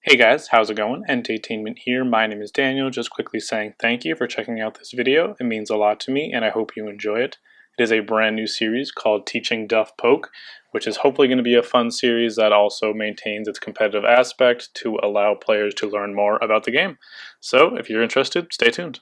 Hey guys, how's it going? EnteiTainment here. My name is Daniel. Just quickly saying thank you for checking out this video. It means a lot to me and I hope you enjoy it. It is a brand new series called Teaching Duff Poke, which is hopefully going to be a fun series that also maintains its competitive aspect to allow players to learn more about the game. So if you're interested, stay tuned.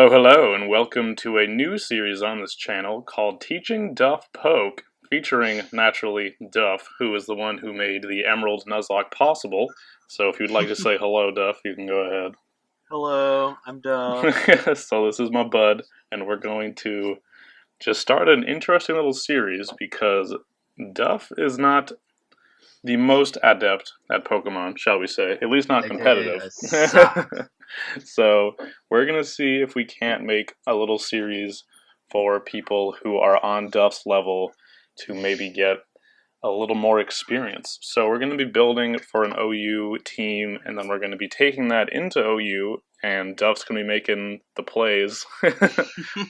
Hello, and welcome to a new series on this channel called Teaching Duff Poke, featuring, naturally, Duff, who is the one who made the Emerald Nuzlocke possible. So if you'd like to say hello, Duff, you can go ahead. Hello, I'm Duff. So this is my bud, and we're going to just start an interesting little series because Duff is not the most adept at Pokemon, shall we say. At least not competitive. I suck. So we're going to see if we can't make a little series for people who are on Duff's level to maybe get a little more experience. So we're going to be building for an OU team, and then we're going to be taking that into OU, and Duff's going to be making the plays,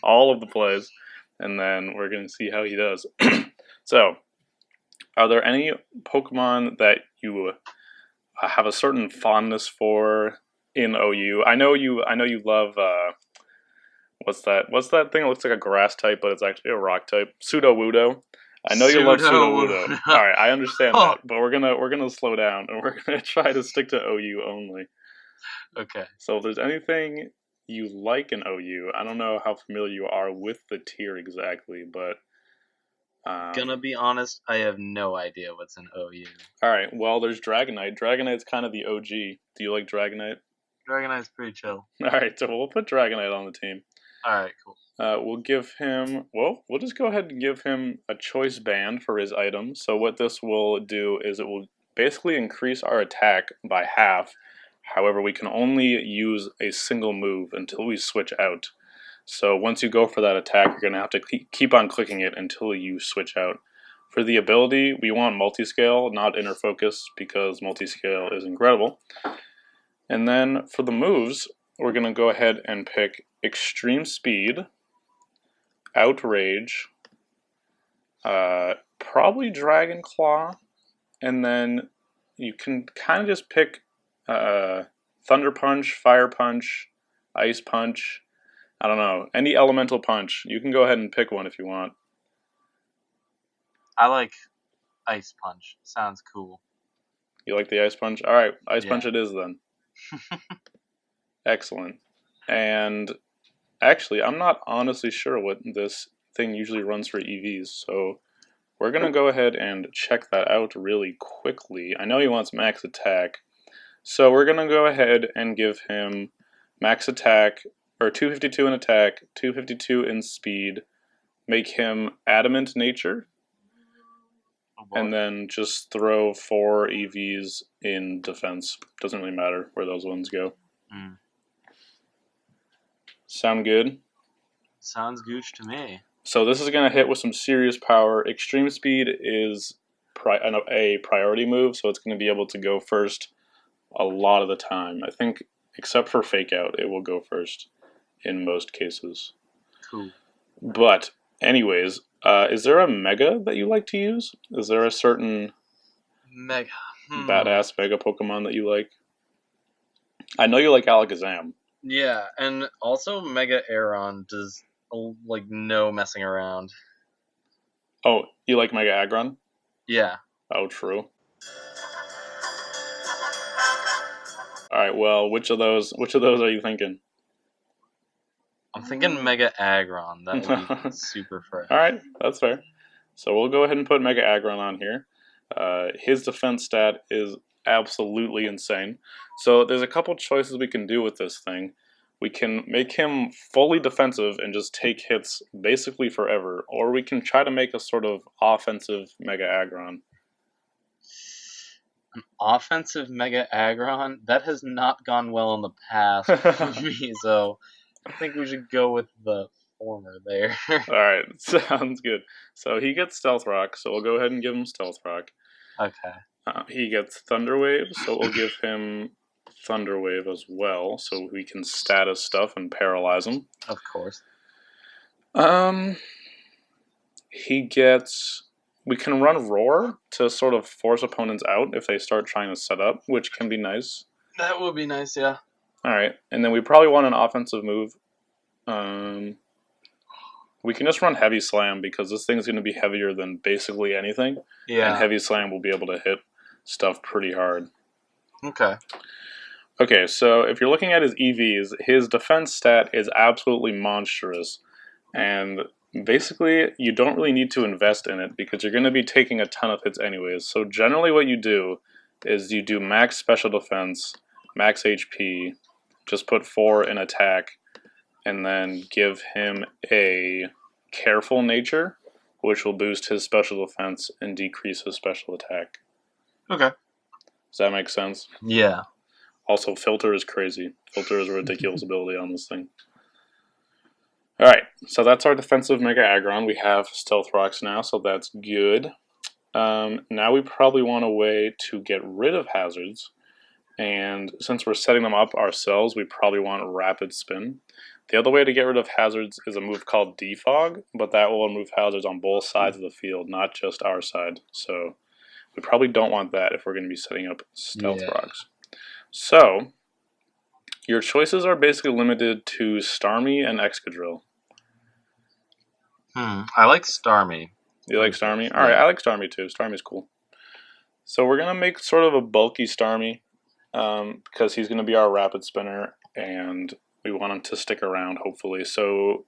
all of the plays, and then we're going to see how he does. So, are there any Pokemon that you have a certain fondness for in OU? I know you love what's that thing that looks like a grass type but it's actually a rock type? Sudowoodo. I know you love Sudowoodo. Alright, I understand that, but we're gonna slow down and we're gonna try to stick to OU only. Okay. So if there's anything you like in OU, I don't know how familiar you are with the tier exactly, but Gonna be honest, I have no idea what's in OU. Alright, well, there's Dragonite. Dragonite's kind of the OG. Do you like Dragonite? Dragonite's pretty chill. Alright, so we'll put Dragonite on the team. Alright, cool. We'll give him, well, we'll just go ahead and give him a choice band for his item. So what this will do is it will basically increase our attack by half. However, we can only use a single move until we switch out. So once you go for that attack, you're going to have to keep on clicking it until you switch out. For the ability, we want multiscale, not inner focus, because multiscale is incredible. And then for the moves, we're going to go ahead and pick Extreme Speed, Outrage, probably Dragon Claw, and then you can kind of just pick Thunder Punch, Fire Punch, Ice Punch. I don't know, any elemental punch. You can go ahead and pick one if you want. I like Ice Punch. Sounds cool. You like the Ice Punch? Alright, Ice Punch it is then. Excellent. And actually, I'm not honestly sure what this thing usually runs for EVs, so we're going to go ahead and check that out really quickly. I know he wants max attack, so we're going to go ahead and give him max attack, or 252 in attack, 252 in speed, make him adamant nature, and then just throw 4 EVs in defense. Doesn't really matter where those ones go. Sound good? Sounds gooch to me. So this is going to hit with some serious power. Extreme Speed is a priority move, so it's going to be able to go first a lot of the time. I think, except for Fake Out, it will go first in most cases. Cool. But, anyways, is there a Mega that you like to use? Is there a certain badass Mega Pokemon that you like? I know you like Alakazam. Yeah, and also Mega Aeron does like no messing around. Oh, you like Mega Aggron? Yeah. Oh, true. Alright, well, which of those are you thinking? I'm thinking Mega Aggron. That would be super fresh. Alright, that's fair. So we'll go ahead and put Mega Aggron on here. His defense stat is absolutely insane. So there's a couple choices we can do with this thing. We can make him fully defensive and just take hits basically forever, or we can try to make a sort of offensive Mega Aggron. An offensive Mega Aggron? That has not gone well in the past for me, so I think we should go with the former there. Alright, sounds good. So he gets Stealth Rock, so we'll go ahead and give him Stealth Rock. Okay. He gets Thunder Wave, so we'll give him Thunder Wave as well, so we can status stuff and paralyze him. Of course. He gets... We can run Roar to sort of force opponents out if they start trying to set up, which can be nice. That would be nice, yeah. Alright, and then we probably want an offensive move. We can just run Heavy Slam because this thing's going to be heavier than basically anything. Yeah. And Heavy Slam will be able to hit stuff pretty hard. Okay. Okay, so if you're looking at his EVs, his defense stat is absolutely monstrous. And basically, you don't really need to invest in it because you're going to be taking a ton of hits anyways. So generally what you do is you do max special defense, max HP, just put 4 in attack, and then give him a careful nature, which will boost his special defense and decrease his special attack. Okay. Does that make sense? Yeah. Also, Filter is crazy. Filter is a ridiculous ability on this thing. Alright, so that's our defensive Mega Aggron. We have Stealth Rocks now, so that's good. Now we probably want a way to get rid of hazards. And since we're setting them up ourselves, we probably want Rapid Spin. The other way to get rid of hazards is a move called Defog, but that will remove hazards on both sides of the field, not just our side. So we probably don't want that if we're going to be setting up Stealth Rocks. So your choices are basically limited to Starmie and Excadrill. I like Starmie. You like Starmie? Alright, I like Starmie too. Starmie's cool. So we're going to make sort of a bulky Starmie because he's going to be our Rapid Spinner, and we want him to stick around, hopefully. So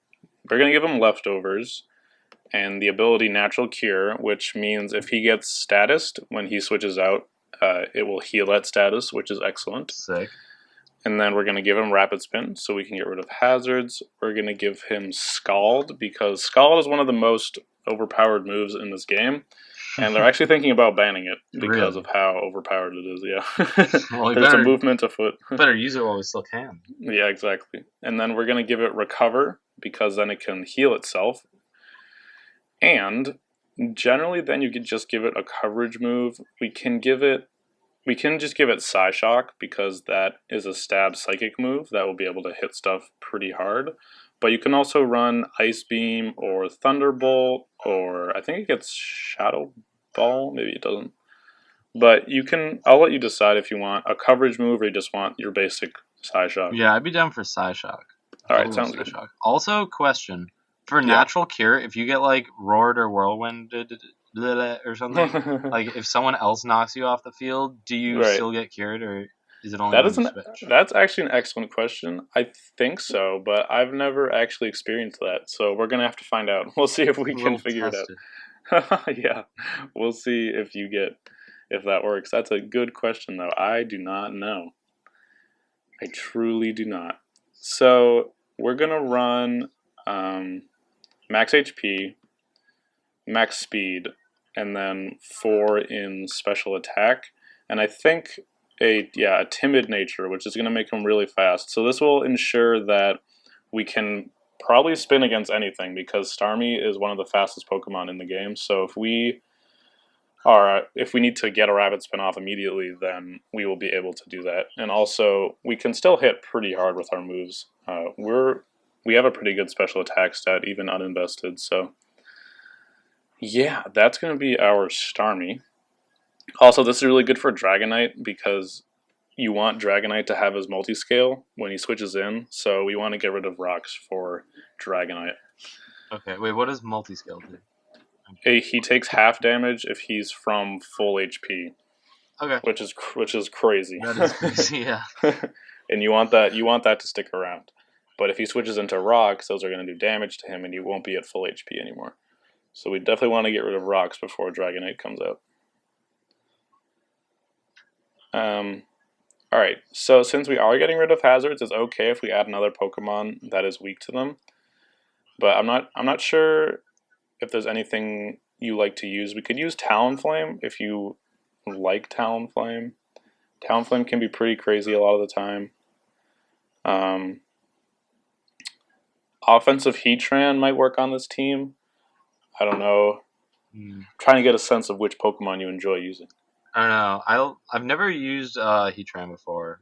we're going to give him Leftovers and the ability Natural Cure, which means if he gets statused when he switches out, it will heal at status, which is excellent. Sick. And then we're going to give him Rapid Spin so we can get rid of hazards. We're going to give him Scald because Scald is one of the most overpowered moves in this game. And they're actually thinking about banning it because of how overpowered it is, yeah. Well, There's a movement afoot. Better use it while we still can. Yeah, exactly. And then we're going to give it Recover because then it can heal itself. And generally then you could just give it a coverage move. We can just give it Psyshock because that is a stab psychic move that will be able to hit stuff pretty hard. But you can also run Ice Beam or Thunderbolt, or I think it gets Shadow Ball. Maybe it doesn't. But I'll let you decide if you want a coverage move or you just want your basic Psyshock. Yeah, I'd be down for Psyshock. Alright, sounds good. Also, question. For Natural Cure, if you get like Roared or Whirlwinded or something, like if someone else knocks you off the field, do you still get cured, or is it only when you switch? That's actually an excellent question. I think so, but I've never actually experienced that, so we're gonna have to find out. We'll see if we can figure it out. Yeah, we'll see if that works. That's a good question, though. I do not know. I truly do not. So we're gonna run max HP, max speed, and then 4 in special attack, and I think a timid nature, which is going to make him really fast. So this will ensure that we can probably spin against anything because Starmie is one of the fastest Pokemon in the game. So if we need to get a Rapid Spin off immediately, then we will be able to do that. And also, we can still hit pretty hard with our moves. We have a pretty good special attack stat, even uninvested, so yeah, that's going to be our Starmie. Also, this is really good for Dragonite because you want Dragonite to have his multi-scale when he switches in, so we want to get rid of rocks for Dragonite. Okay, wait, what does multi-scale do? He takes half damage if he's from full HP. Okay. Which is crazy. That is crazy, yeah. And you want that to stick around. But if he switches into rocks, those are going to do damage to him and he won't be at full HP anymore. So we definitely want to get rid of rocks before Dragonite comes out. Alright, so since we are getting rid of hazards, it's okay if we add another Pokemon that is weak to them. But I'm not sure if there's anything you like to use. We could use Talonflame if you like Talonflame. Talonflame can be pretty crazy a lot of the time. Offensive Heatran might work on this team. I don't know. Trying to get a sense of which Pokemon you enjoy using. I don't know. I've never used Heatran before.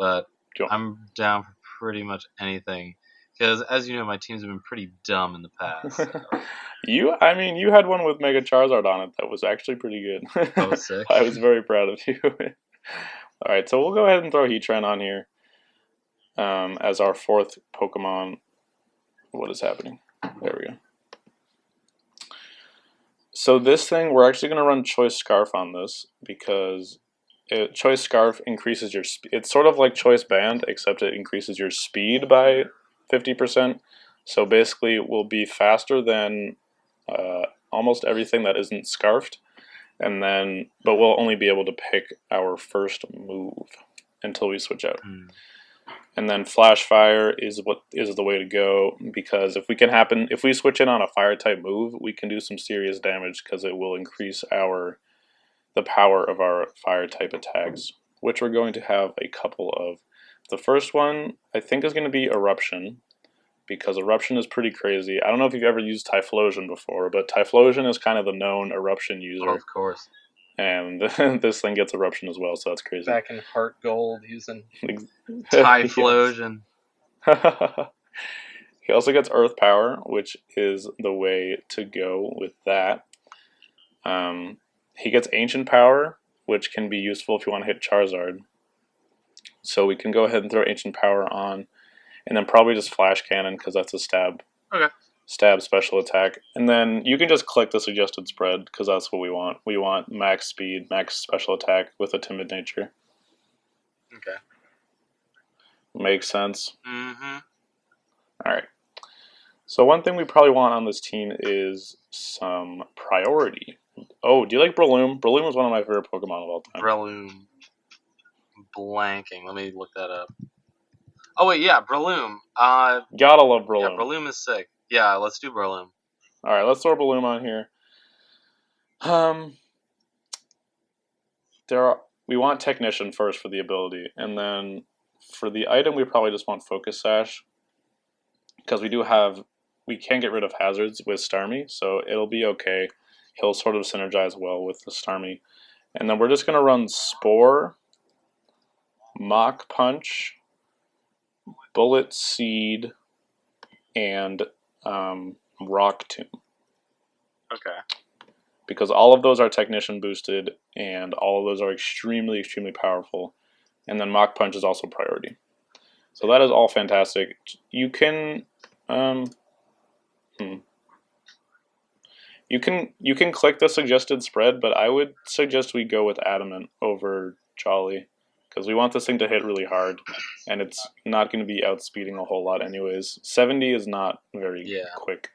but I'm down for pretty much anything. Because, as you know, my teams have been pretty dumb in the past. So. You had one with Mega Charizard on it that was actually pretty good. That was sick. I was very proud of you. Alright, so we'll go ahead and throw Heatran on here as our 4th Pokemon. What is happening? There we go. So this thing, we're actually going to run Choice Scarf on this because Choice Scarf increases your speed. It's sort of like Choice Band, except it increases your speed by 50%. So basically, it will be faster than almost everything that isn't scarfed, but we'll only be able to pick our first move until we switch out. And then Flash Fire is the way to go, because if we switch in on a Fire type move, we can do some serious damage because it will increase the power of our Fire type attacks, which we're going to have a couple of. The first one I think is going to be Eruption, because Eruption is pretty crazy. I don't know if you've ever used Typhlosion before, but Typhlosion is kind of the known Eruption user. Oh, of course. And this thing gets Eruption as well, so that's crazy. Back in Heart Gold using Typhlosion. He also gets Earth Power, which is the way to go with that. He gets Ancient Power, which can be useful if you want to hit Charizard. So we can go ahead and throw Ancient Power on, and then probably just Flash Cannon, because that's a stab. Okay. Stab special attack. And then you can just click the suggested spread, because that's what we want. We want max speed, max special attack with a timid nature. Okay. Makes sense. Mm-hmm. Alright. So one thing we probably want on this team is some priority. Oh, do you like Breloom? Breloom is one of my favorite Pokemon of all time. Breloom. Blanking. Let me look that up. Oh, wait, yeah, Breloom. Gotta love Breloom. Yeah, Breloom is sick. Yeah, let's do Breloom. Alright, let's throw Breloom on here. We want Technician first for the ability, and then for the item we probably just want Focus Sash, because we can get rid of hazards with Starmie, so it'll be okay. He'll sort of synergize well with the Starmie. And then we're just going to run Spore, Mach Punch, Bullet Seed, and Rock Tomb. Okay. Because all of those are Technician boosted, and all of those are extremely, extremely powerful. And then Mach Punch is also priority. So that is all fantastic. You can You can click the suggested spread, but I would suggest we go with Adamant over Jolly, because we want this thing to hit really hard, and it's not going to be outspeeding a whole lot anyways. 70 is not very quick.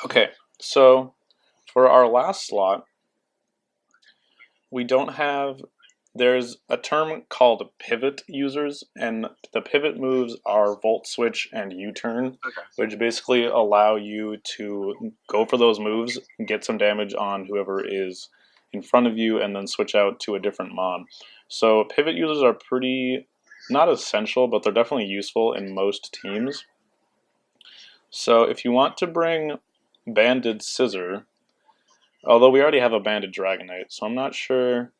Okay, so for our last slot, there's a term called pivot users, and the pivot moves are Volt Switch and U-Turn, which basically allow you to go for those moves, get some damage on whoever is in front of you, and then switch out to a different mon. So pivot users are pretty, not essential, but they're definitely useful in most teams. So if you want to bring Banded Scissor, although we already have a Banded Dragonite, so I'm not sure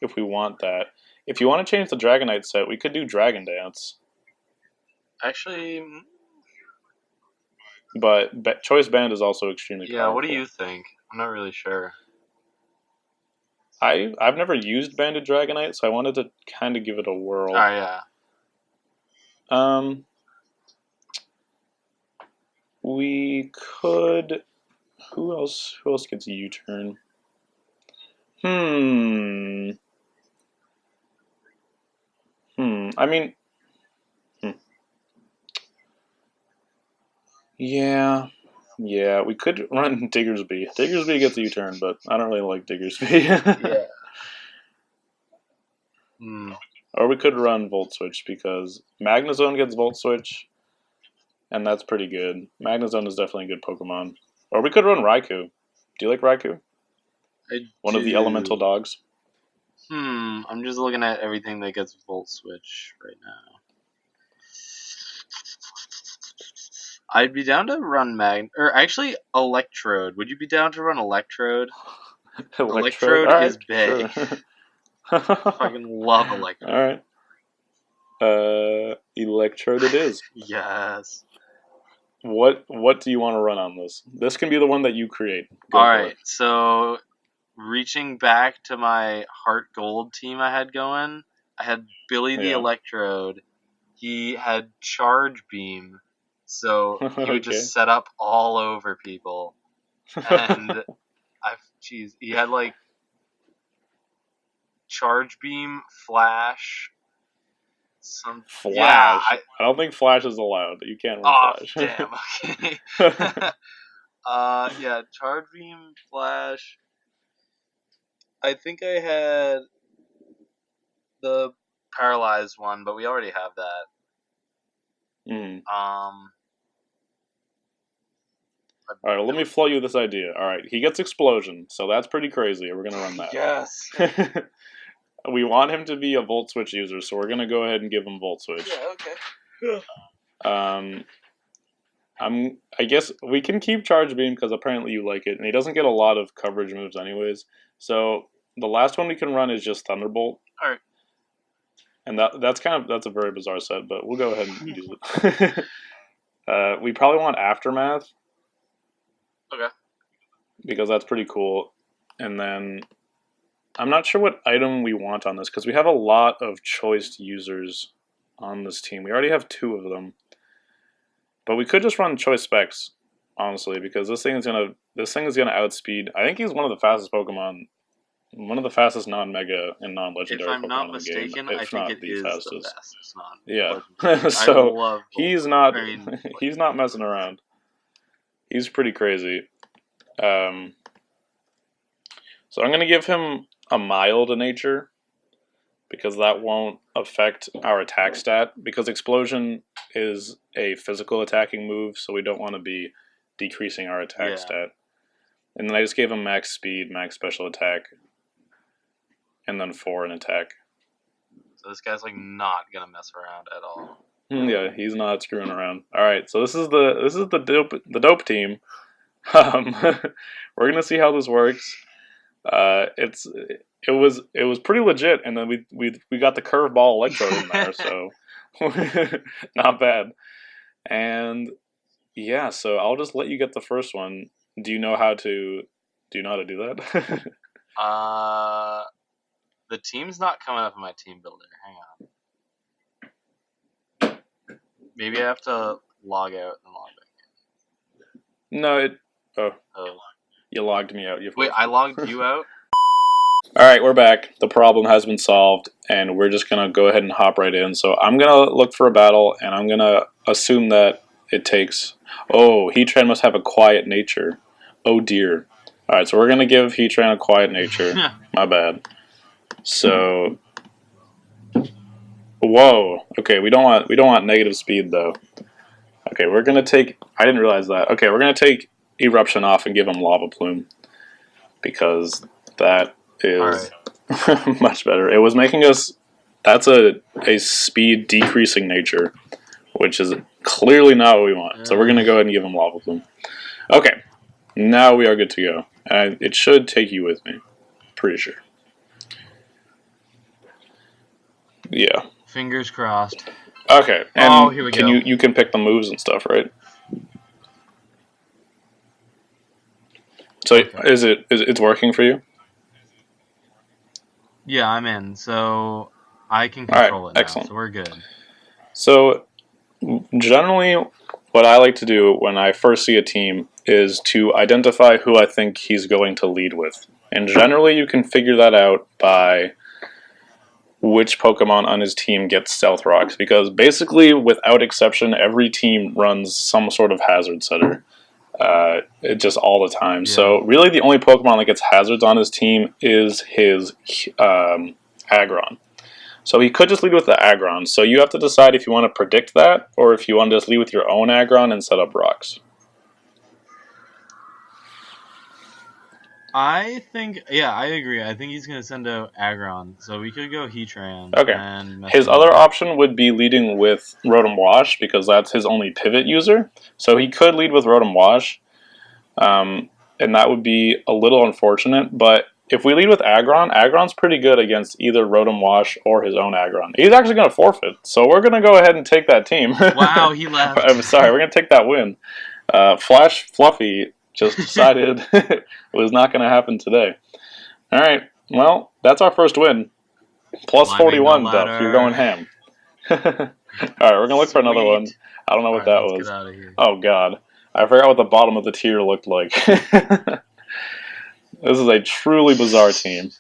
if we want that. If you want to change the Dragonite set, we could do Dragon Dance. Actually... But Choice Band is also extremely powerful. Yeah, what do you think? I'm not really sure. I've never used Banded Dragonite, so I wanted to kind of give it a whirl. Oh, yeah. We could... Who else gets a U-Turn? I mean... Yeah, we could run Diggersby. Diggersby gets a U-Turn, but I don't really like Diggersby. Or we could run Volt Switch, because Magnezone gets Volt Switch, and that's pretty good. Magnezone is definitely a good Pokemon. Or we could run Raikou. Do you like Raikou? One of the elemental dogs. I'm just looking at everything that gets Volt Switch right now. I'd be down to run Electrode. Would you be down to run Electrode? Electrode Right, is big. Sure. I fucking love Electrode. Alright. Electrode it is. Yes. What do you want to run on this? This can be the one that you create. Alright, so reaching back to my Heart Gold team I had going, I had Billy the Electrode. He had Charge Beam, so he would just set up all over people. And he had like Charge Beam, Flash. Flash? Yeah, I don't think Flash is allowed. You can't run Flash. Damn, okay. Yeah, Charge Beam, Flash. I think I had the Paralyzed one, but we already have that. Alright, let me flow you this idea. Alright, he gets Explosion, so that's pretty crazy. We're gonna run that. Yes. We want him to be a Volt Switch user, so we're gonna go ahead and give him Volt Switch. Yeah, okay. I guess we can keep Charge Beam because apparently you like it, and he doesn't get a lot of coverage moves anyways. So the last one we can run is just Thunderbolt. Alright. And that's a very bizarre set, but we'll go ahead and use it. We probably want Aftermath. Okay. Because that's pretty cool. And then I'm not sure what item we want on this because we have a lot of choiced users on this team. We already have 2 of them. But we could just run choice specs, honestly, because this thing is gonna outspeed. I think he's one of the fastest Pokemon, one of the fastest non-mega and non-legendary Pokemon in the game. If I'm not mistaken, I think it is the fastest Yeah. So he's not messing around. He's pretty crazy. So I'm gonna give him a mild nature because that won't affect our attack stat because Explosion is a physical attacking move, so we don't want to be decreasing our attack stat. And then I just gave him max speed, max special attack, and then 4 in attack. So this guy's like not gonna mess around at all. Yeah, he's not screwing around. All right, so this is the dope team. We're gonna see how this works. It was pretty legit, and then we got the curveball Electrode in there, so not bad. And yeah, so I'll just let you get the first one. Do you know how to do that? The team's not coming up in my team builder. Hang on. Maybe I have to log out and log back in. No, you logged me out. Wait, I logged you out? Alright, we're back. The problem has been solved, and we're just going to go ahead and hop right in. So I'm going to look for a battle, and I'm going to assume that it takes... Oh, Heatran must have a quiet nature. Oh dear. Alright, so we're going to give Heatran a quiet nature. My bad. So... Whoa. Okay, we don't want negative speed, though. Okay, we're going to take... I didn't realize that. Okay, we're going to take Eruption off and give him Lava Plume. Because that is much better. It was making us... That's a speed decreasing nature, which is clearly not what we want. So we're going to go ahead and give him Lava Plume. Okay, now we are good to go. And it should take you with me. Pretty sure. Yeah. Fingers crossed. Okay, and here we go. You can pick the moves and stuff, right? So it's working for you? Yeah, I'm in. So I can control it now. Excellent. So we're good. So generally what I like to do when I first see a team is to identify who I think he's going to lead with. And generally you can figure that out by which Pokemon on his team gets Stealth Rocks. Because basically, without exception, every team runs some sort of Hazard Setter. Just all the time. Yeah. So really the only Pokemon that gets hazards on his team is his Aggron. So he could just lead with the Aggron. So you have to decide if you want to predict that or if you want to just lead with your own Aggron and set up rocks. I think, I agree. I think he's going to send out Aggron. So we could go Heatran. Okay. And his other option would be leading with Rotom Wash because that's his only pivot user. So he could lead with Rotom Wash. And that would be a little unfortunate, but if we lead with Aggron, Aggron's pretty good against either Rotom Wash or his own Aggron. He's actually going to forfeit, so we're going to go ahead and take that team. Wow, he left. I'm sorry, we're going to take that win. Flash Fluffy just decided it was not going to happen today. All right, well, that's our first win. Plus 41, Duff. You're going ham. All right, we're going to look for another one. I don't know what that was. Get out of here. Oh, God. I forgot what the bottom of the tier looked like. This is a truly bizarre team.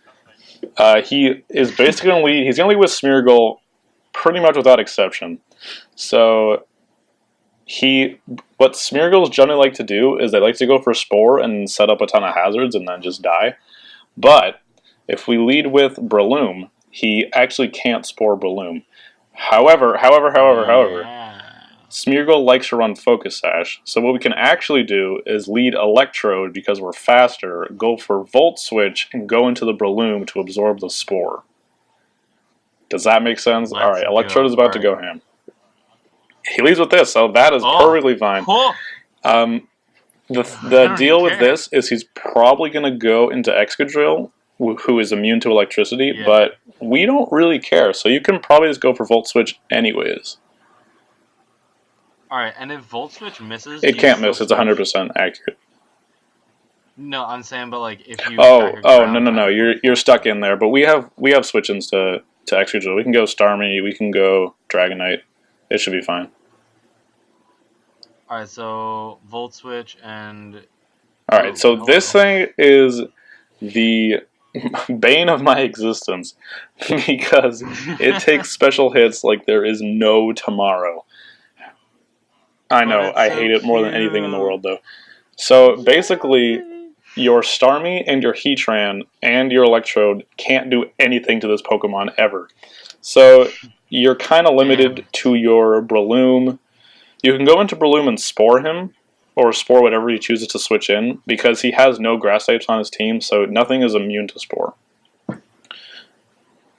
He is basically going to lead. He's going to lead with Smeargle pretty much without exception. So, what Smeargles generally like to do is they like to go for Spore and set up a ton of hazards and then just die. But if we lead with Breloom, he actually can't Spore Breloom. However, Smeargle likes to run Focus Sash, so what we can actually do is lead Electrode because we're faster, go for Volt Switch, and go into the Breloom to absorb the Spore. Does that make sense? Alright, Electrode is about to go ham. He leads with this, so that is perfectly fine. The deal with this is he's probably going to go into Excadrill, who is immune to electricity, but we don't really care, so you can probably just go for Volt Switch anyways. Alright, and if Volt Switch misses... It can't miss, it's 100% accurate. No, I'm saying, but like, if you... No, you're stuck in there, but we have switch-ins to Excadrill. We can go Starmie, we can go Dragonite. It should be fine. Alright, so Volt Switch and... Alright, so this thing is the bane of my existence because it takes special hits like there is no tomorrow. I know, I hate it more than anything in the world, though. So, basically, your Starmie and your Heatran and your Electrode can't do anything to this Pokemon ever. So, you're kind of limited to your Breloom. You can go into Breloom and Spore him, or Spore whatever he chooses to switch in, because he has no Grass types on his team, so nothing is immune to Spore.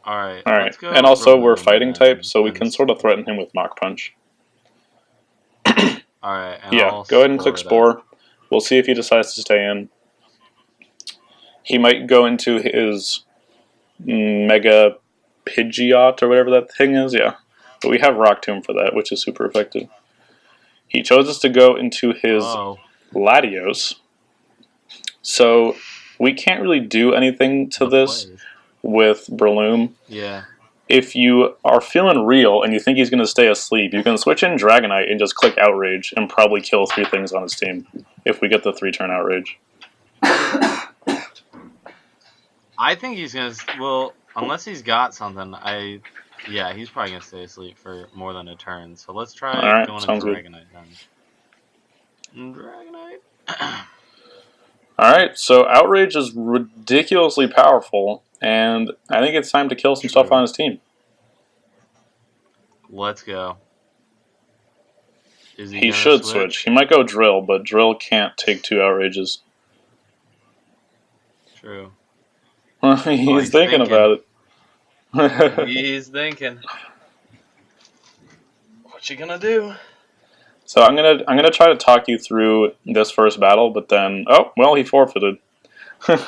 Alright. And also, we're Fighting type, so we can sort of threaten him with Mach Punch. Alright, go ahead and click Spore. We'll see if he decides to stay in. He might go into his Mega Pidgeot or whatever that thing is, But we have Rock Tomb for that, which is super effective. He chose us to go into his Latios. So we can't really do anything to this with Breloom. Yeah. If you are feeling real and you think he's going to stay asleep, you can switch in Dragonite and just click Outrage and probably kill 3 things on his team if we get the 3-turn Outrage. I think he's going to... Well, unless he's got something, yeah, he's probably going to stay asleep for more than a turn. So let's try going into Dragonite then. Dragonite. Alright, so Outrage is ridiculously powerful, and I think it's time to kill some stuff on his team. Let's go. He should switch. He might go Drill, but Drill can't take 2 Outrages. True. He's thinking about it. He's thinking. What you gonna do? So I'm gonna try to talk you through this first battle, but then he forfeited. Okay.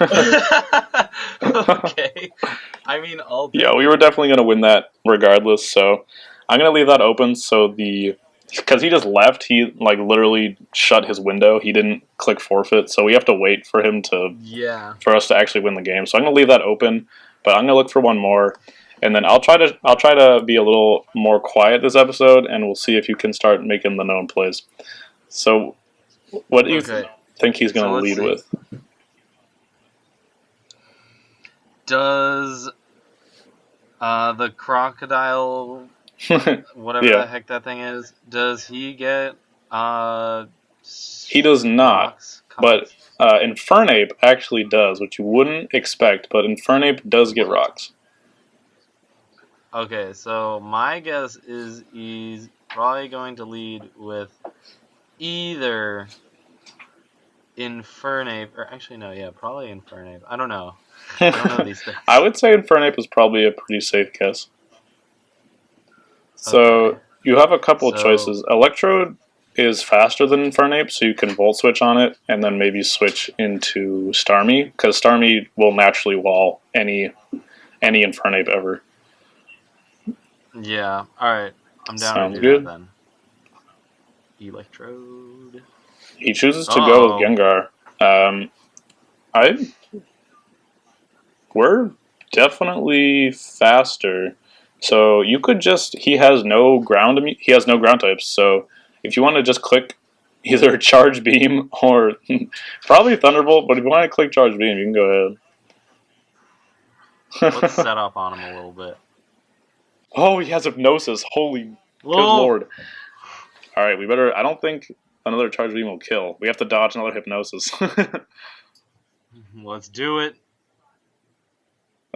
I mean, we were definitely gonna win that regardless. So I'm gonna leave that open. So because he just left, he like literally shut his window. He didn't click forfeit, so we have to wait for him for us to actually win the game. So I'm gonna leave that open, but I'm gonna look for one more. And then I'll try to be a little more quiet this episode, and we'll see if you can start making the known plays. So, what do you think he's going to lead with? Does the crocodile, whatever the heck that thing is, does he get? He does not, but Infernape actually does, which you wouldn't expect. But Infernape does get rocks. Okay, so my guess is he's probably going to lead with either Infernape, or actually no, probably Infernape. I don't know. I don't know these things. I would say Infernape is probably a pretty safe guess. So you have a couple of choices. Electrode is faster than Infernape, so you can Volt Switch on it, and then maybe switch into Starmie, because Starmie will naturally wall any Infernape ever. Yeah, alright. I'm down Sounds to do good. that then. Electrode. He chooses to go with Gengar. We're definitely faster. So you could just, he has no ground types, so if you want to just click either Charge Beam or probably Thunderbolt, but if you want to click Charge Beam, you can go ahead. Let's set up on him a little bit. Oh, he has Hypnosis. Holy good lord. Alright, we better, I don't think another Charge Beam will kill. We have to dodge another Hypnosis. Let's do it.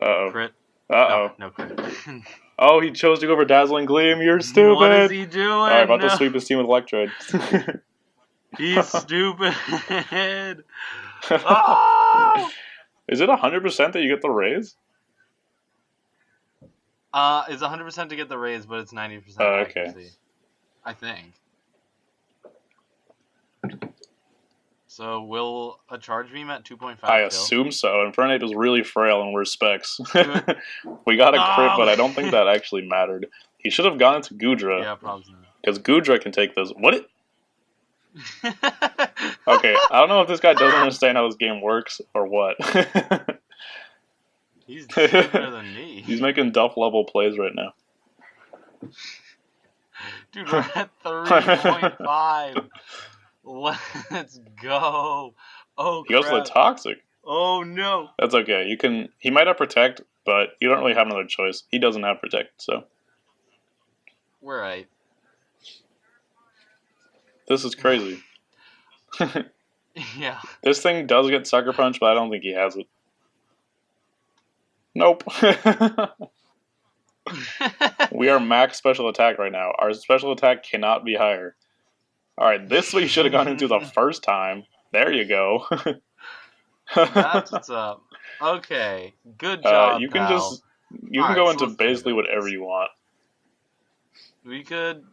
Uh-oh. Crit. Uh-oh. No crit. Oh, he chose to go for Dazzling Gleam. You're stupid. What is he doing? Alright, about to sweep his team with Electrode. He's stupid. Oh! Is it 100% that you get the raise? It's 100% to get the raise, but it's 90% accuracy. I think. So will a Charge Beam at 2.5 I assume so. Infernape is really frail and we're specs. We got a crit, but I don't think that actually mattered. He should have gone into Goodra. Yeah, probably not. Because Goodra can take this. What? Okay, I don't know if this guy doesn't understand how this game works or what. He's stupider than me. He's making Duff level plays right now. Dude, we're at 3.5. Let's go. Oh, crap. He goes to the Toxic. Oh, no. That's okay. You can. He might have Protect, but you don't really have another choice. He doesn't have Protect, so. We're right. This is crazy. Yeah. This thing does get Sucker Punch, but I don't think he has it. Nope. We are max special attack right now. Our special attack cannot be higher. Alright, this we should have gone into the first time. There you go. That's what's up. Okay. Good job, you can pal. You can go into basically whatever you want. We could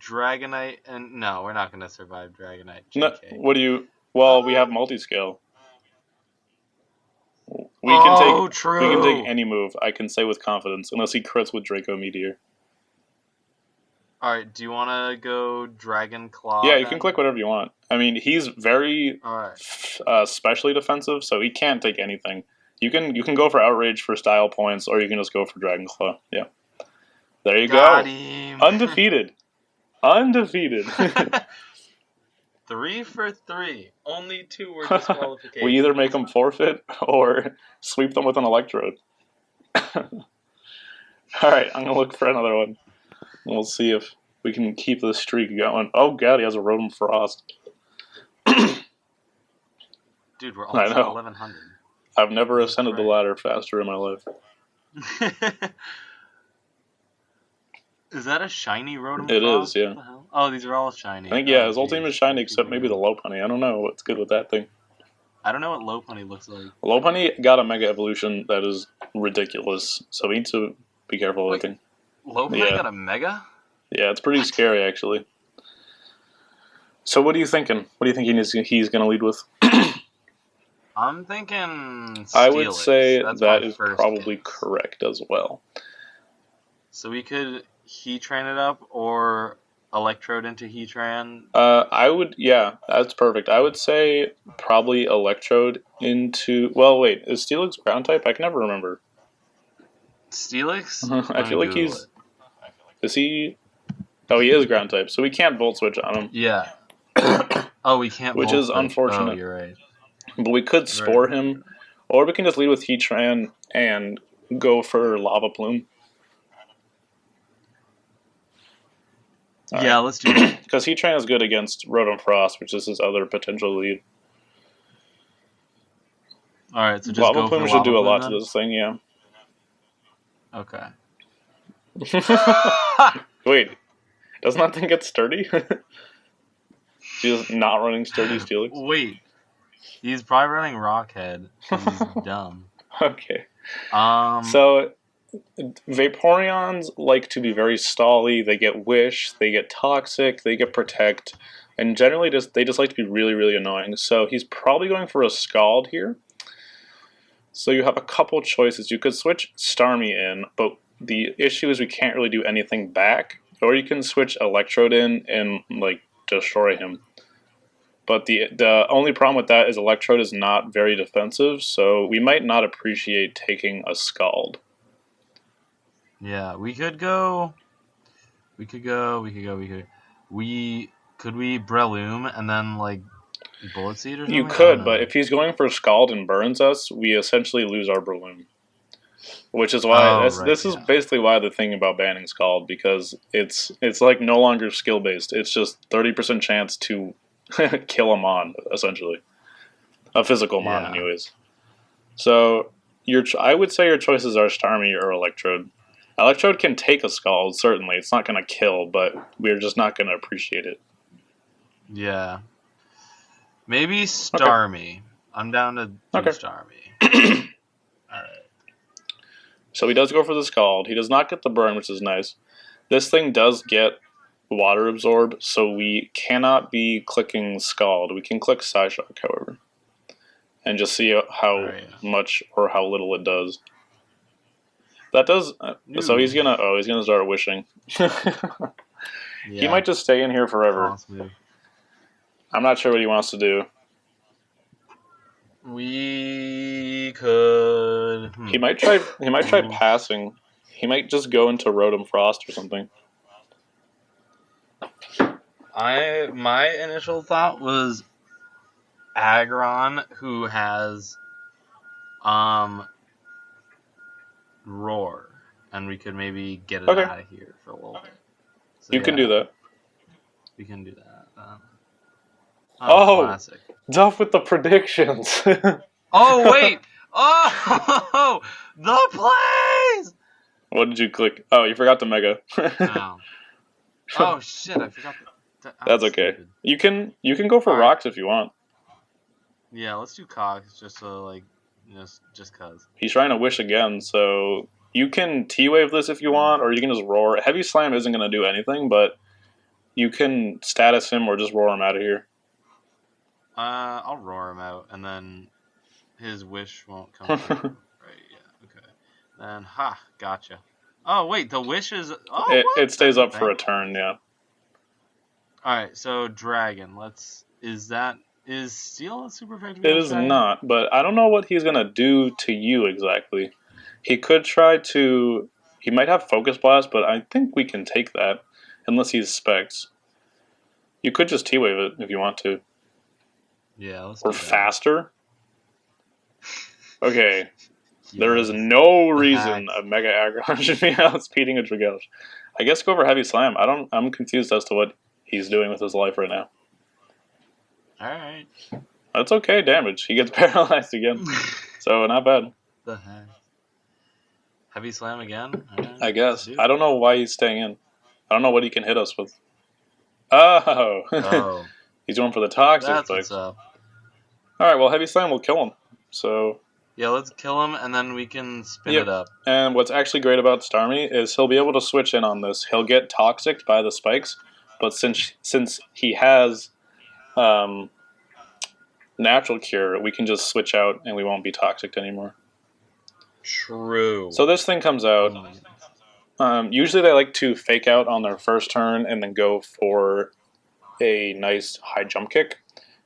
Dragonite and... No, we're not going to survive Dragonite. No, what do you... Well, we have multi-scale. We can take any move, I can say with confidence, unless he crits with Draco Meteor. Alright, do you want to go Dragon Claw? Yeah, you can click whatever you want. I mean, he's very specially defensive, so he can't take anything. You can go for Outrage for style points, or you can just go for Dragon Claw. Yeah. There you Got go. Him. Undefeated. Undefeated. 3 for 3. Only 2 were disqualifications. We either make them forfeit or sweep them with an Electrode. Alright, I'm going to look for another one. We'll see if we can keep this streak going. Oh god, he has a Rotom Frost. Dude, we're almost at 1100. I've never ascended the ladder faster in my life. Is that a shiny Rotom It Frost? is, yeah. Oh, these are all shiny. I think, yeah, his Ultimate is shiny except maybe the Lopunny. I don't know what's good with that thing. I don't know what Lopunny looks like. Lopunny got a Mega Evolution that is ridiculous, so we need to be careful with it. Lopunny got a Mega? Yeah, it's pretty scary, actually. So what are you thinking? What do you think he's going to lead with? I'm thinking Steelix. I would say that is probably correct as well. So we could Heatran it up or Electrode into Heatran? I would, yeah, that's perfect. I would say probably Electrode into... Well, wait, is Steelix ground type? I can never remember. Steelix? I feel like he's... Is he... Oh, he is ground type, so we can't Volt Switch on him. Yeah. Oh, we can't Which is unfortunate. Oh, you're right. But we could Spore him, or we can just lead with Heatran and go for Lava Plume. Yeah, let's do that. Because Heatran is good against Rotom Frost, which is his other potential lead. Alright, so just Lava go Plume for should do a lot then? to this thing, yeah. Okay. Wait, doesn't that thing get sturdy? She's not running sturdy Steelix? Wait. He's probably running Rockhead. He's dumb. Okay. So, Vaporeons like to be very stally. They get Wish, they get Toxic, they get Protect, And generally, they just like to be really, really annoying. So he's probably going for a Scald here. So you have a couple choices. You could switch Starmie in, but the issue is we can't really do anything back. Or you can switch Electrode in and like destroy him. But the only problem with that is Electrode is not very defensive, so we might not appreciate taking a Scald. Yeah, we could go. Could we Breloom and then like Bullet Seed or something? You could, but if he's going for Scald and burns us, we essentially lose our Breloom. Which is why this is basically why the thing about banning Scald, because it's like no longer skill based. It's just 30% chance to kill a mon, essentially, a physical mon, anyways. So I would say your choices are Starmie or Electrode. Electrode can take a Scald, certainly. It's not going to kill, but we're just not going to appreciate it. Yeah. Maybe Starmie. Okay. I'm down to do Starmie. Alright. So he does go for the Scald. He does not get the burn, which is nice. This thing does get Water Absorb, so we cannot be clicking Scald. We can click Psyshock, however. And just see how much or how little it does. That does... so he's gonna start wishing. He might just stay in here forever. I'm not sure what he wants to do. We could... He might try passing. He might just go into Rotom Frost or something. My initial thought was Aggron, who has Roar, and we could maybe get it out of here for a little bit. So, you can do that. We can do that. Classic. Duff with the predictions. Oh, wait! Oh! The plays! What did you click? Oh, you forgot the Mega. Oh, shit, I forgot That's okay. Stupid. You can go for rocks if you want. Yeah, let's do Cox just so, like, just cuz. He's trying to wish again, so you can T-Wave this if you want, or you can just Roar. Heavy Slam isn't going to do anything, but you can status him or just roar him out of here. I'll roar him out, and then his wish won't come through. Right, yeah, okay. Then, gotcha. Oh, wait, the wish is... Oh, it stays up for a turn, yeah. Alright, so Dragon, is Steel a super effective? It is not, but I don't know what he's going to do to you exactly. He could try to... He might have Focus Blast, but I think we can take that, unless he's Specs. You could just T-Wave it if you want to. Yeah, let's Or faster. Okay. Yes. There is no reason a Mega Aggron should be outspeeding a Dragalge. I guess go for Heavy Slam. I'm confused as to what he's doing with his life right now. Alright. That's okay damage. He gets paralyzed again. So not bad. The heck? Heavy Slam again? Right. I guess. I don't know why he's staying in. I don't know what he can hit us with. Oh. He's going for the Toxic That's what's up. Alright, well, Heavy Slam will kill him. So... Yeah, let's kill him, and then we can spin it up. And what's actually great about Starmie is he'll be able to switch in on this. He'll get Toxic by the spikes, but since he has Natural Cure, we can just switch out and we won't be Toxic anymore. True. So this thing comes out. Usually they like to fake out on their first turn and then go for a nice high jump kick.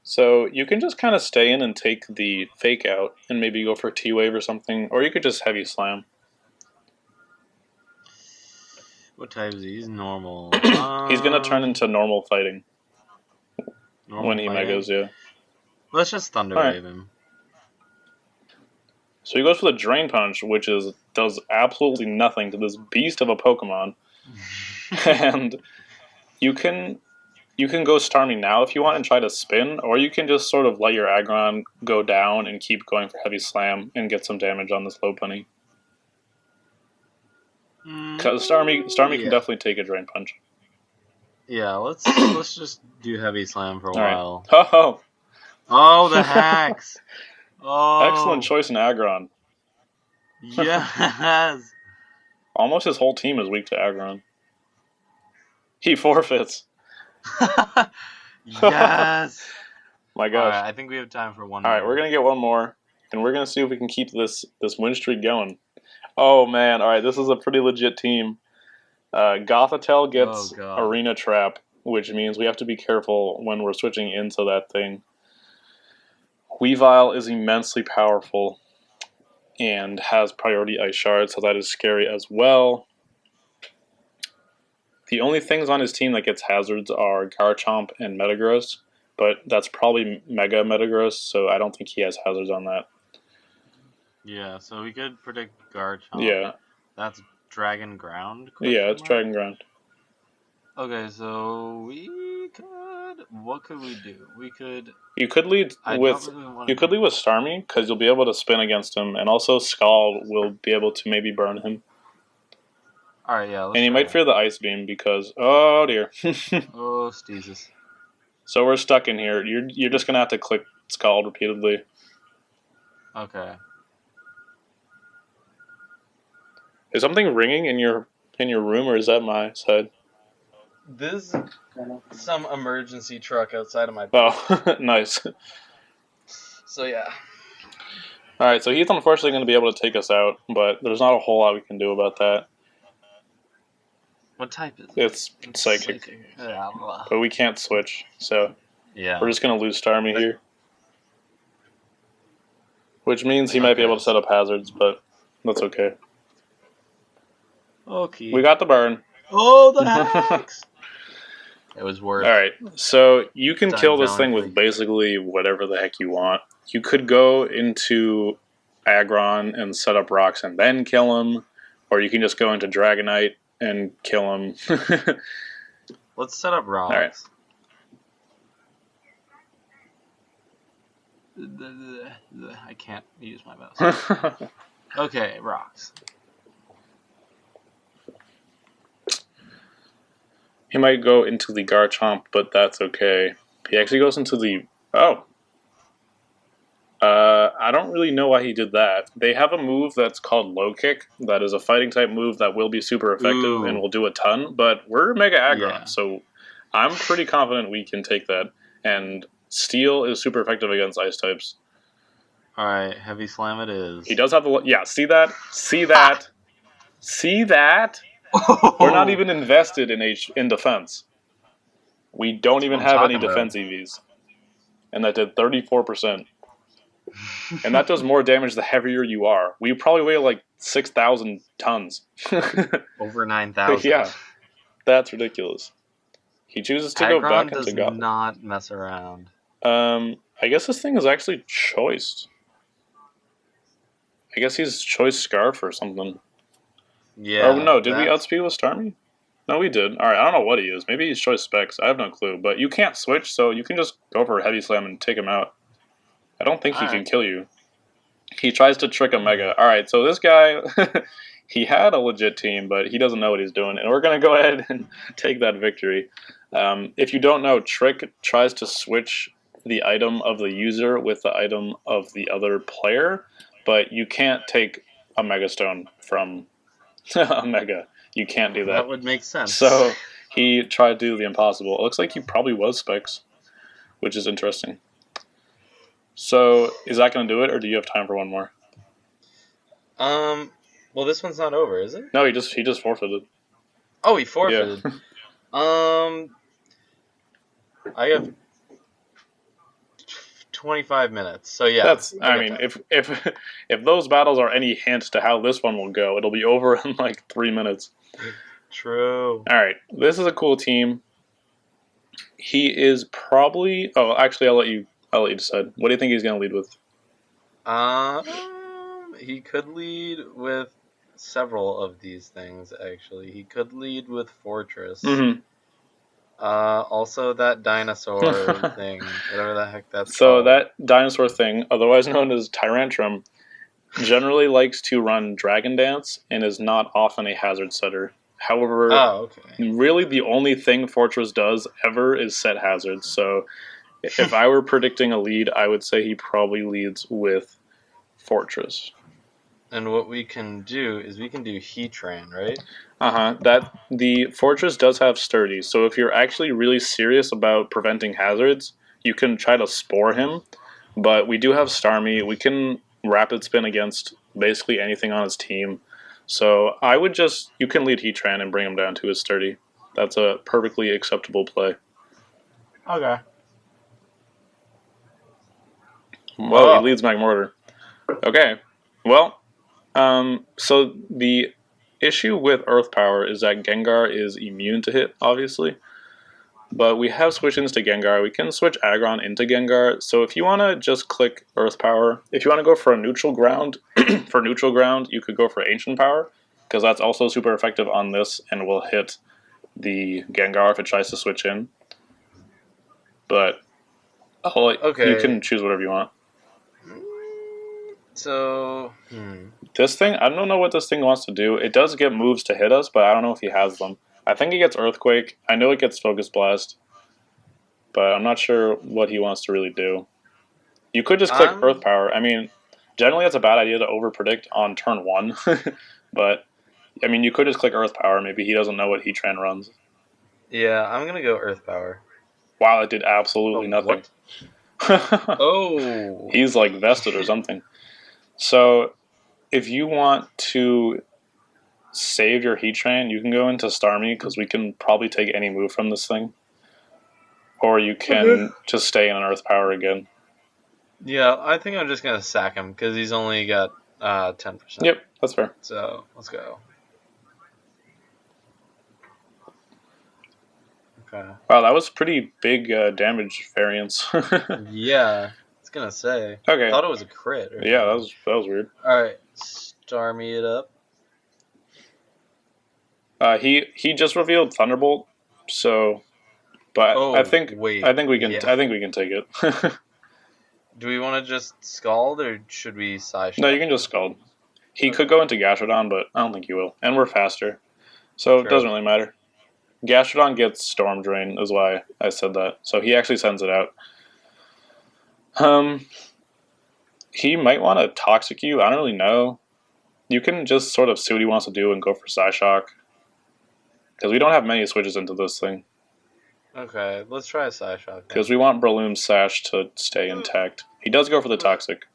So you can just kind of stay in and take the fake out and maybe go for T-Wave or something, or you could just Heavy Slam. What type is he? He's normal. He's going to turn into normal fighting when he Megas, yeah. Let's just Thunder Wave him. So he goes for the Drain Punch, which does absolutely nothing to this beast of a Pokemon. And you can go Starmie now if you want and try to spin, or you can just sort of let your Aggron go down and keep going for Heavy Slam and get some damage on this Lopunny. Because Starmie can definitely take a Drain Punch. Yeah, let's just do Heavy Slam for a while. Right. Oh, the hacks! Oh, excellent choice in Aggron. Yes. Almost his whole team is weak to Aggron. He forfeits. Yes! My gosh. Alright, I think we have time for one more. Alright, we're going to get one more, and we're going to see if we can keep this win streak going. Oh, man. Alright, this is a pretty legit team. Gothatel gets Arena Trap, which means we have to be careful when we're switching into that thing. Weavile is immensely powerful and has priority ice shard, so that is scary as well. The only things on his team that gets hazards are Garchomp and Metagross, but that's probably Mega Metagross, so I don't think he has hazards on that. Yeah, so we could predict Garchomp. Yeah. That's Dragon Ground? Yeah, it's Dragon Ground. Okay, so we could... What could we do? We could... You could lead with Starmie, because you'll be able to spin against him, and also Scald will be able to maybe burn him. Alright, yeah, let's And he might fear the Ice Beam because... Oh, dear. Oh, Jesus. So we're stuck in here. You're just going to have to click Scald repeatedly. Okay. Is something ringing in your room, or is that my side? This is some emergency truck outside of my place. Oh, nice. So, yeah. Alright, so he's unfortunately going to be able to take us out, but there's not a whole lot we can do about that. What type is it? It's Psychic. But we can't switch, so we're just going to lose Starmie here. Which means he might be able to set up hazards, but that's okay. Okay. We got the burn. Oh, the hacks! It was worth. Alright, so you can kill this thing with basically whatever the heck you want. You could go into Aggron and set up rocks and then kill him, or you can just go into Dragonite and kill him. Let's set up rocks. Alright. I can't use my mouse. Okay, rocks. He might go into the Garchomp, but that's okay. He actually goes into the... Oh. I don't really know why he did that. They have a move that's called Low Kick. That is a fighting type move that will be super effective and will do a ton. But we're Mega Aggron, so I'm pretty confident we can take that. And Steel is super effective against ice types. Alright, Heavy Slam it is. He does have the... Yeah, see that? See that? See that? We're not even invested in defense. We don't even have any defense EVs. And that did 34%. And that does more damage the heavier you are. We probably weigh like 6,000 tons. Over 9,000. Yeah. That's ridiculous. He chooses to go back into Gotham. Does not mess around. I guess this thing is actually choiced. I guess he's choice Scarf or something. Yeah. Oh, no. Did we outspeed with Starmie? No, we did. Alright, I don't know what he is. Maybe he's choice Specs. I have no clue. But you can't switch, so you can just go for a Heavy Slam and take him out. I don't think he can kill you. He tries to trick a Mega. Alright, so this guy, he had a legit team, but he doesn't know what he's doing. And we're going to go ahead and take that victory. If you don't know, Trick tries to switch the item of the user with the item of the other player, but you can't take a Mega Stone from a Mega. You can't do that. That would make sense. So he tried to do the impossible. It looks like he probably was Specs, which is interesting. So is that going to do it, or do you have time for one more? Well, this one's not over, is it? No, he just forfeited. Oh, he forfeited. Yeah. I have 25 minutes, so yeah. I mean, if those battles are any hint to how this one will go, it'll be over in like 3 minutes. True. All right, this is a cool team. He is probably... Oh, actually, I'll let you decide. What do you think he's going to lead with? He could lead with several of these things, actually. He could lead with Fortress. Mm-hmm. Also that dinosaur thing, whatever the heck that's called. So that dinosaur thing, otherwise known as Tyrantrum, generally likes to run Dragon Dance and is not often a hazard setter. However, really the only thing Fortress does ever is set hazards. So if I were predicting a lead, I would say he probably leads with Fortress. And what we can do is we can do Heatran, right? That the fortress does have sturdy, so if you're actually really serious about preventing hazards, you can try to spore him. But we do have Starmie. We can rapid spin against basically anything on his team. So I would you can lead Heatran and bring him down to his sturdy. That's a perfectly acceptable play. Okay. Whoa, he leads Magmortar. Okay, well, so the issue with Earth Power is that Gengar is immune to hit, obviously. But we have switch-ins to Gengar. We can switch Aggron into Gengar. So if you want to just click Earth Power, if you want to go for a neutral ground, for neutral ground, you could go for Ancient Power, because that's also super effective on this and will hit the Gengar if it tries to switch in. But you can choose whatever you want. So, This thing, I don't know what this thing wants to do. It does get moves to hit us, but I don't know if he has them. I think he gets Earthquake. I know it gets Focus Blast, but I'm not sure what he wants to really do. You could just click Earth Power. I mean, generally it's a bad idea to overpredict on turn 1, but I mean, you could just click Earth Power. Maybe he doesn't know what Heatran runs. Yeah, I'm gonna go Earth Power. Wow, it did absolutely nothing. Oh, he's like vested or something. So, if you want to save your Heatran, you can go into Starmie because we can probably take any move from this thing, or you can just stay in an Earth Power again. Yeah, I think I'm just gonna sack him because he's only got 10%. Yep, that's fair. So let's go. Okay. Wow, that was pretty big damage variance. Yeah, I was gonna say. Okay. I thought it was a crit. Yeah, that was weird. All right, Starmie it up. He just revealed Thunderbolt, so, but I think we can take it. Do we want to just Scald or should we Psy-Shock? No, you can just Scald. He could go into Gastrodon, but I don't think he will, and we're faster, so it doesn't really matter. Gastrodon gets Storm Drain, is why I said that. So he actually sends it out. He might want to Toxic you. I don't really know. You can just sort of see what he wants to do and go for Psyshock. Because we don't have many switches into this thing. Okay, let's try a Psyshock. Because we want Breloom's Sash to stay intact. He does go for the Toxic.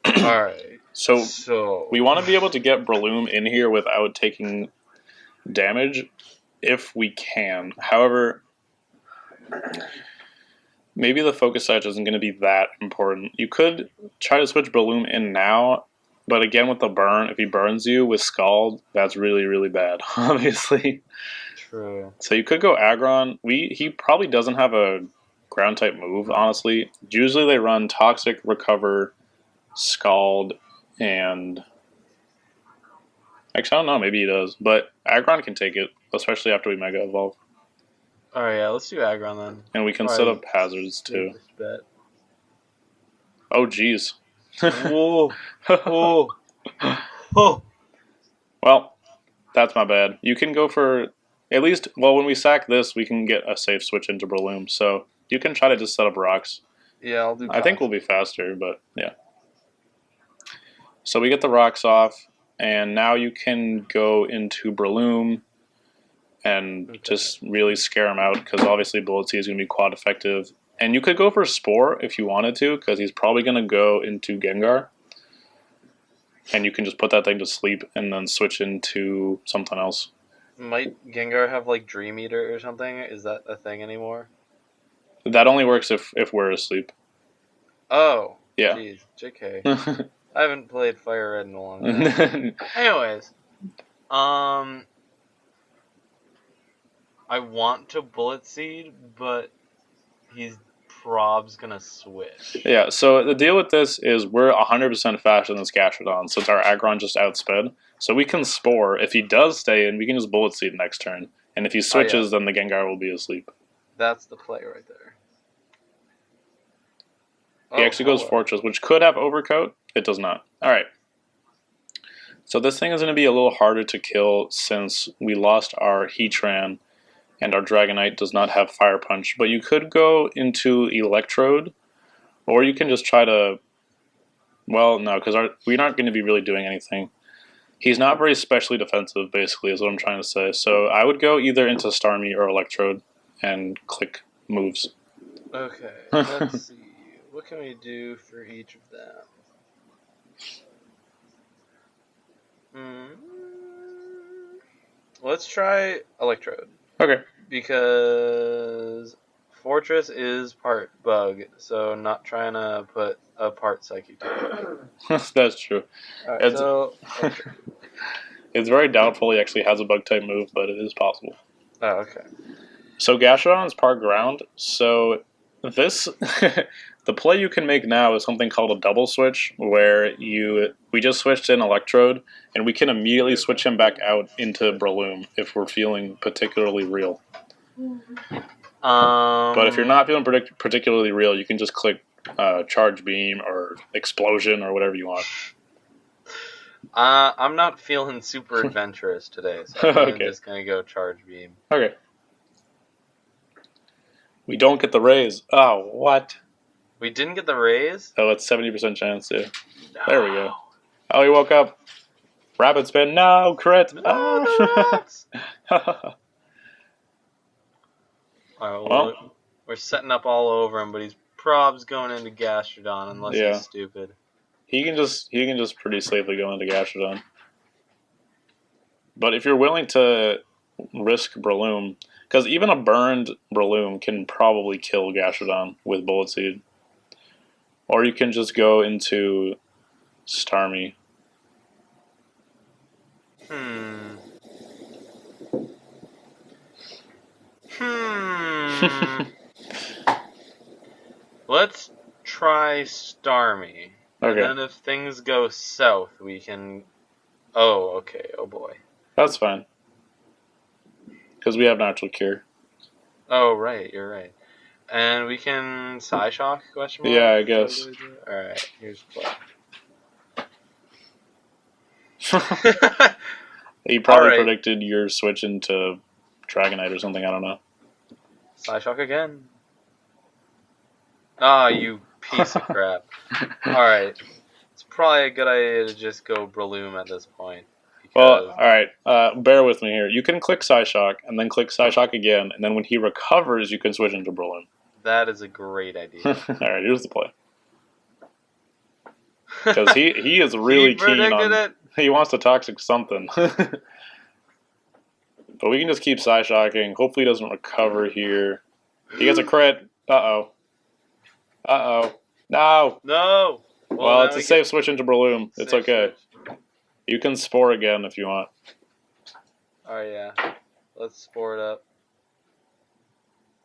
Alright. So we want to be able to get Breloom in here without taking damage if we can. However, maybe the Focus Sash isn't going to be that important. You could try to switch Breloom in now, but again with the burn, if he burns you with Scald, that's really, really bad, obviously. True. So you could go Aggron. He probably doesn't have a ground type move, honestly. Usually they run Toxic, Recover, Scald, and actually I don't know, maybe he does. But Aggron can take it, especially after we Mega Evolve. Alright, yeah, let's do Aggron then. And we can set up hazards too. Bet. Oh jeez. Whoa. Oh. Oh. Well, that's my bad. You can go for at least, well, when we sack this, we can get a safe switch into Breloom. So you can try to just set up rocks. Yeah, I'll do I think we'll be faster, but yeah. So we get the rocks off, and now you can go into Breloom and just really scare him out, because obviously Bullet Seed is going to be quad effective. And you could go for Spore if you wanted to, because he's probably going to go into Gengar. And you can just put that thing to sleep and then switch into something else. Might Gengar have like Dream Eater or something? Is that a thing anymore? That only works if we're asleep. Oh. Yeah. Jeez, JK. I haven't played Fire Red in a long time. Anyways. I want to Bullet Seed, but he's prob's gonna switch. Yeah, so the deal with this is we're 100% faster than Gastrodon, since our Aggron just outsped. So we can Spore. If he does stay in, we can just Bullet Seed next turn. And if he switches, then the Gengar will be asleep. That's the play right there. He actually goes Fortress, which could have Overcoat. It does not. Alright. So this thing is going to be a little harder to kill since we lost our Heatran and our Dragonite does not have Fire Punch. But you could go into Electrode, Or you can just try to... Well, no, because we're not going to be really doing anything. He's not very specially defensive, basically, is what I'm trying to say. So I would go either into Starmie or Electrode and click moves. Okay, let's see. What can we do for each of them? Let's try Electrode. Okay. Because Fortress is part bug, so not trying to put a part Psyche to it. That's true. Alright, so... It's very doubtful he actually has a bug-type move, but it is possible. Oh, okay. So Gastrodon is part ground, so this... the play you can make now is something called a double switch, where we just switched in Electrode, and we can immediately switch him back out into Breloom if we're feeling particularly real. But if you're not feeling particularly real, you can just click Charge Beam or Explosion or whatever you want. I'm not feeling super adventurous today, so I'm okay. just going to go Charge Beam. Okay. We don't get the raise. Oh, what? We didn't get the raise? Oh, it's 70% chance, yeah. No. There we go. Oh, he woke up. Rapid spin. No, crit. No, the well, we're setting up all over him, but he's probs going into Gastrodon unless he's stupid. He can just pretty safely go into Gastrodon. But if you're willing to risk Breloom, because even a burned Breloom can probably kill Gastrodon with Bullet Seed. Or you can just go into Starmie. Let's try Starmie. Okay. And then if things go south, we can... Oh, okay. Oh, boy. That's fine. Because we have Natural Cure. Oh, right. You're right. And we can Psyshock, question mark? Yeah, I guess. Alright, here's play. He probably predicted your switch into Dragonite or something, I don't know. Psyshock again. Ah, you piece of crap. Alright. It's probably a good idea to just go Breloom at this point. Well, alright. Bear with me here. You can click Psyshock, and then click Psyshock again, and then when he recovers, you can switch into Breloom. That is a great idea. Alright, here's the play. Because he is really keen on... It. He wants to Toxic something. But we can just keep Psyshocking. Hopefully he doesn't recover here. He gets a crit. Uh-oh. Uh-oh. No! No! Well, it's a safe switch into Breloom. It's okay. Switch. You can Spore again if you want. Oh, yeah. Let's Spore it up.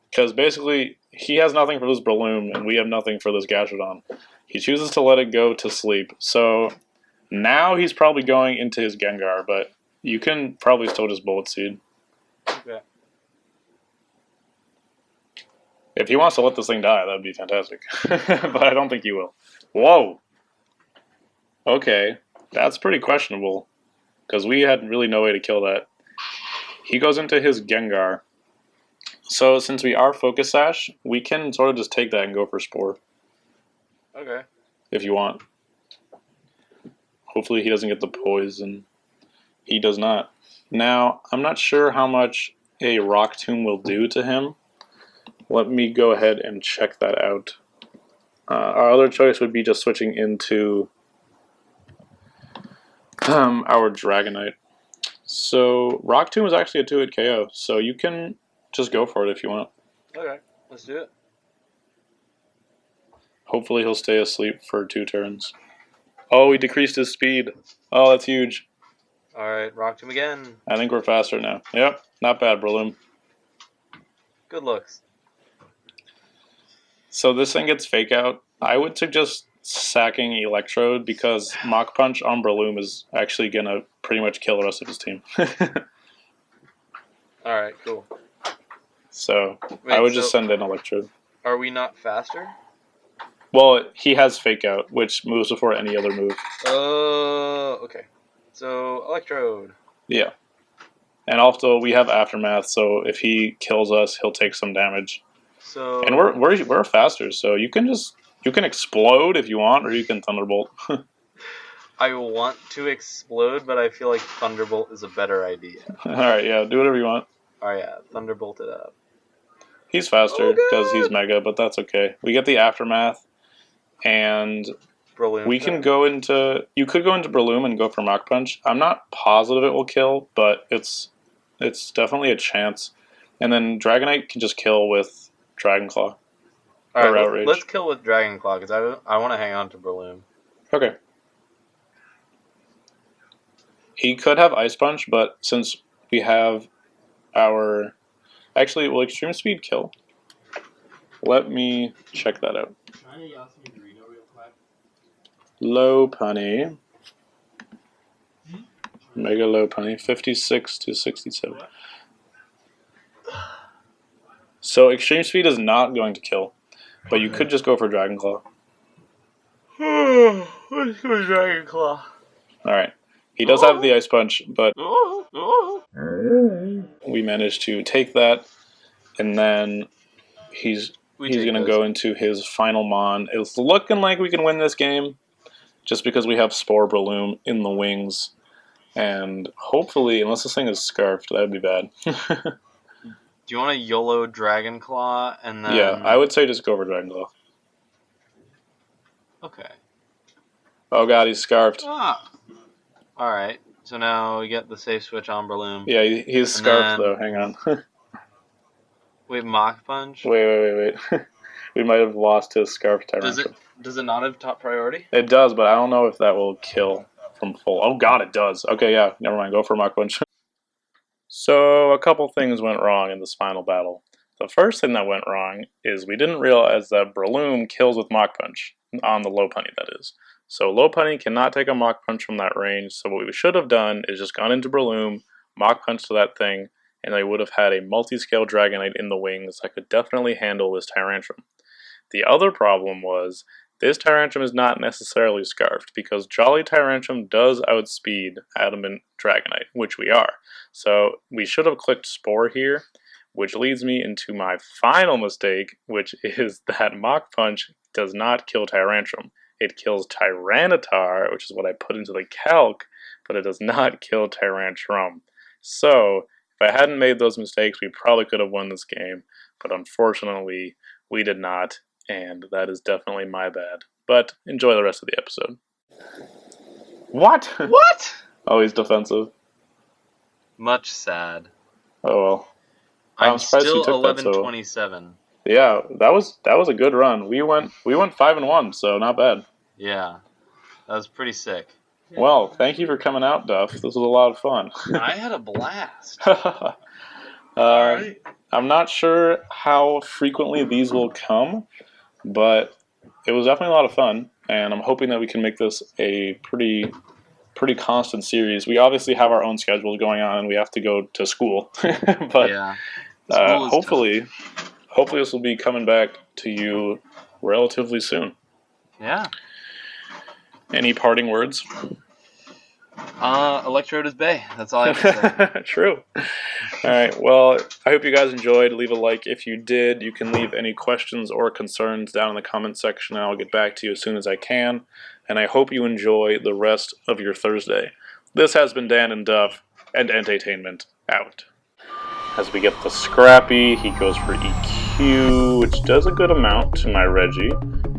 Because basically, he has nothing for this Breloom, and we have nothing for this Gastrodon. He chooses to let it go to sleep. So now he's probably going into his Gengar, but you can probably still just Bullet Seed. Okay. If he wants to let this thing die, that would be fantastic. But I don't think he will. Whoa! Okay. That's pretty questionable. Because we had really no way to kill that. He goes into his Gengar. So since we are Focus Sash, we can sort of just take that and go for Spore. Okay. If you want. Hopefully he doesn't get the poison. He does not. Now, I'm not sure how much a Rock Tomb will do to him. Let me go ahead and check that out. Our other choice would be just switching into our Dragonite. So, Rock Tomb is actually a 2-hit KO, so you can just go for it if you want. Okay, let's do it. Hopefully he'll stay asleep for 2 turns. Oh, he decreased his speed. Oh, that's huge. Alright, Rock Tomb again. I think we're faster now. Yep, not bad, Breloom. Good looks. So this thing gets Fake Out. I would suggest sacking Electrode because Mach Punch on Breloom is actually going to pretty much kill the rest of his team. Alright, cool. So I would just send in Electrode. Are we not faster? Well, he has Fake Out, which moves before any other move. Oh, okay. So, Electrode. Yeah. And also, we have Aftermath, so if he kills us, he'll take some damage. So, and we're faster, so you can just You can explode if you want, or you can Thunderbolt. I want to explode, but I feel like Thunderbolt is a better idea. Alright, yeah, do whatever you want. Oh yeah, Thunderbolt it up. He's faster because he's Mega, but that's okay. We get the Aftermath, and Breloom we can go into... You could go into Breloom and go for Mach Punch. I'm not positive it will kill, but it's definitely a chance. And then Dragonite can just kill with Dragon Claw. Alright, let's kill with Dragon Claw, because I want to hang on to Breloom. Okay. He could have Ice Punch, but since we have our... Actually, will Extreme Speed kill? Let me check that out. Low Punny. Mega Low Punny. 56 to 67. So Extreme Speed is not going to kill. But you could just go for Dragon Claw. Let's go Dragon Claw. Alright. He does have the Ice Punch, but we managed to take that. And then he's going to go into his final Mon. It's looking like we can win this game. Just because we have Spore Breloom in the wings. And hopefully, unless this thing is Scarfed, that would be bad. Do you want a YOLO Dragon Claw and then... Yeah, I would say just go over Dragon Claw. Okay. Oh god, he's Scarfed. Ah. Alright, so now we get the safe switch on Breloom. Yeah, he's Scarfed though, hang on. Wait, Mach Punch? Wait. We might have lost his Scarf Tyrantrum. Does it not have top priority? It does, but I don't know if that will kill from full. Oh god, it does. Okay, yeah, never mind, go for Mach Punch. So, a couple things went wrong in this final battle. The first thing that went wrong is we didn't realize that Breloom kills with Mach Punch, on the Low Punny, that is. So Low Punny cannot take a Mach Punch from that range, so what we should have done is just gone into Breloom, Mach Punch to that thing, and they would have had a multi-scale Dragonite in the wings that could definitely handle this Tyrantrum. The other problem was, this Tyrantrum is not necessarily Scarfed, because Jolly Tyrantrum does outspeed Adamant Dragonite, which we are. So we should have clicked Spore here, which leads me into my final mistake, which is that Mach Punch does not kill Tyrantrum. It kills Tyranitar, which is what I put into the calc, but it does not kill Tyrantrum. So, if I hadn't made those mistakes, we probably could have won this game, but unfortunately, we did not, and that is definitely my bad. But enjoy the rest of the episode. What? What? Oh, he's defensive. Much sad. Oh well. I'm still 11-27. Yeah, that was a good run. We went 5-1, so not bad. Yeah, that was pretty sick. Well, thank you for coming out, Duff. This was a lot of fun. I had a blast. Alright. I'm not sure how frequently these will come, but it was definitely a lot of fun, and I'm hoping that we can make this a pretty constant series. We obviously have our own schedules going on, and we have to go to school. But yeah. Hopefully this will be coming back to you relatively soon. Yeah. Any parting words? Electrode is Bay. That's all I have to say. True. Alright, well, I hope you guys enjoyed. Leave a like if you did. You can leave any questions or concerns down in the comment section, and I'll get back to you as soon as I can. And I hope you enjoy the rest of your Thursday. This has been Dan and Duff, and EnteiTainment out. As we get the Scrappy, he goes for EQ, which does a good amount to my Reggie.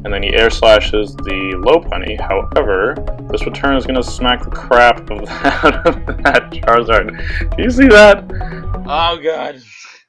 And then he air slashes the Low Punny. However, this return is going to smack the crap of that Charizard. Do you see that? Oh god.